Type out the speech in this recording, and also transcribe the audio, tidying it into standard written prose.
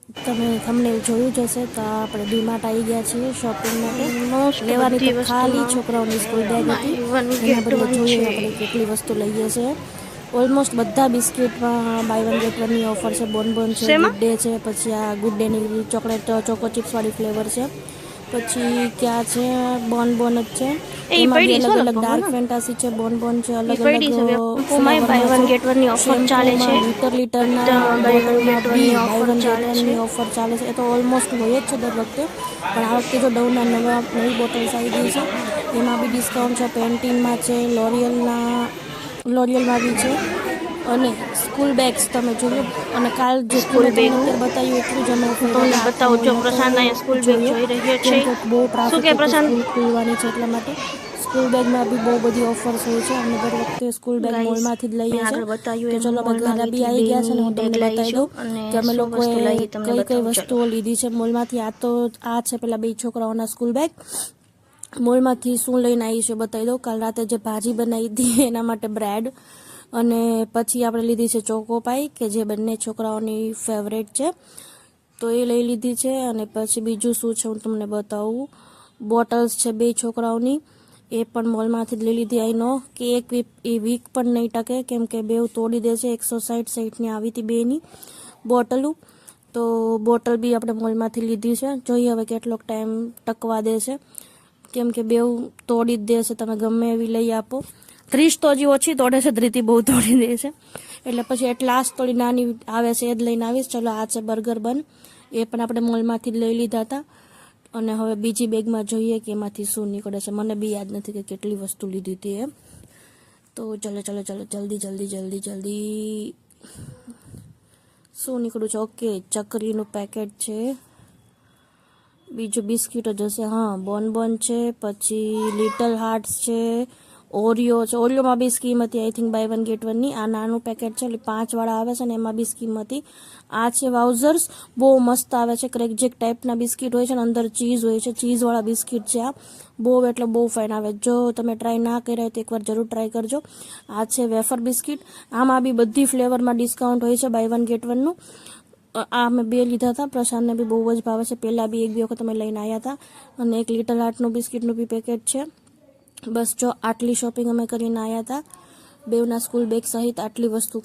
તમે થંબનેલ જોયું જ હશે તો આપણે ડીમાર્ટ આવી ગયા છીએ શોપિંગ માટે લેવાની તો ખાલી છોકરાઓની સ્કૂલ બેગ હતી એના બદલે જોઈએ આપણે કેટલી વસ્તુ લઈએ છીએ ઓલમોસ્ટ બધા બિસ્કિટમાં બાય વન ગેટ વનની ઓફર છે બોનબોન છે ગુડ ડે છે પછી આ ગુડ ડેની ચોકલેટ ચોકો ચિપ્સવાળી ફ્લેવર છે પછી ક્યાં છે બોનબોન જ છે એમાં બી અલગ અલગ ડાર્ક ફેન્ટાસી છે બોનબોન છે અલગ અલગ બાય વન ગેટ વન ની ઓફર ચાલે છે લીટરના બોટલમાં બી બાય વન ગેટ વનની ઓફર ચાલે છે એ તો ઓલમોસ્ટ હોય જ છે દર વખતે પણ આ વખતે જો ડવના નવી બોટલ્સ આવી ગઈ છે એમાં બી ડિસ્કાઉન્ટ છે પેન્ટીનમાં છે લોરિયલમાં બી છે અને સ્કૂલ બેગ્સ તમે જોયું અને કાલ જેટલું મેં તમને અત્યારે બતાવ્યું એટલું જ અમે બતાવું જો પ્રશાંત અહીંયા સ્કૂલ બેગ જોઈ રહ્યો છે કેમ કે બહુ શું ટ્રાફિક કે હતું પ્રશાંત સ્કૂલ ખુલવાની છે એટલા માટે સ્કૂલ બેગમાં બી બહુ બધી ઓફર્સ હોય છે અમે દર વખતે સ્કૂલ બેગ મોલમાંથી જ લઈએ છીએ તો ચલો અમે ઘરે બી આવી ગયા છે ને હું તમને બતાવી દઉં કે અમે લોકોએ કઈ કઈ વસ્તુઓ લીધી છે મોલમાંથી આ છે પેલા બે છોકરાઓના સ્કૂલ બેગ મોલમાંથી શું લઈને આવી છે બતાવી દઉં કાલ રાતે જે ભાજી બનાવી હતી એના માટે બ્રેડ અને પછી આપણે લીધી છે ચોકોપાઈ કે જે બંને છોકરાઓની ફેવરેટ છે તો એ લઈ લીધી છે અને પછી બીજું શું છે હું તમને બતાવું બોટલ્સ છે બે છોકરાઓની એ પણ મોલમાંથી જ લઈ લીધી આઈનો કે એક વીક પણ નહીં ટકે કેમ કે બેવ તોડી દે છે 160 આવી હતી બેની બોટલું તો બોટલ બી આપણે મોલમાંથી લીધી છે જોઈએ હવે કેટલોક ટાઈમ ટકવા દે છે કેમ કે બેવ તોડી જ દે છે તમે ગમે એવી લઈ આપો 30 તો હજી ઓછી તોડે છે ધ્રીતિ બહુ તોડી દે છે એટલે પછી એટ લાસ્ટ થોડી નાની આવે છે એ જ લઈને આવીશ ચલો આ છે બર્ગર બન એ પણ આપણે મોલમાંથી જ લઈ લીધા હતા અને હવે બીજી બેગમાં જોઈએ કે એમાંથી શું નીકળે છે મને બી યાદ નથી કે કેટલી વસ્તુ લીધી હતી એમ તો ચલો જલ્દી શું નીકળ્યું છે ઓકે ચકરીનું પેકેટ છે બીજું બિસ્કિટ જ હશે હા બોનબોન છે પછી લિટલ હાર્ટ્સ છે ઓરિયો છે ઓરિયોમાં બી સ્કીમ હતી I think buy one get વનની આ નાનું પેકેટ છે એટલે 5 વાળા આવે છે ને એમાં બી સ્કીમ હતી આ છે વાઉઝર્સ બહુ મસ્ત આવે છે ક્રેકજેક ટાઈપના બિસ્કિટ હોય છે ને અંદર ચીઝ હોય છે ચીઝવાળા બિસ્કિટ છે આ બહુ એટલે બહુ ફાઇન આવે જો તમે ટ્રાય ના કર્યા હોય તો એકવાર જરૂર ટ્રાય કરજો આ છે વેફર બિસ્કિટ આમાં બી બધી ફ્લેવરમાં ડિસ્કાઉન્ટ હોય છે બાય વન ગેટ વનનું આ મેં 2 લીધા હતા પ્રશાંતને બી બહુ જ ભાવે છે પહેલાં બી 1-2 વખત અમે લઈને આવ્યા હતા અને એક લિટલ હાર્ટનું બિસ્કિટનું બી પેકેટ છે બસ જો આટલી શોપિંગ અમે કરીને આવ્યા હતા બેવના સ્કૂલ બેગ સહિત આટલી વસ્તુ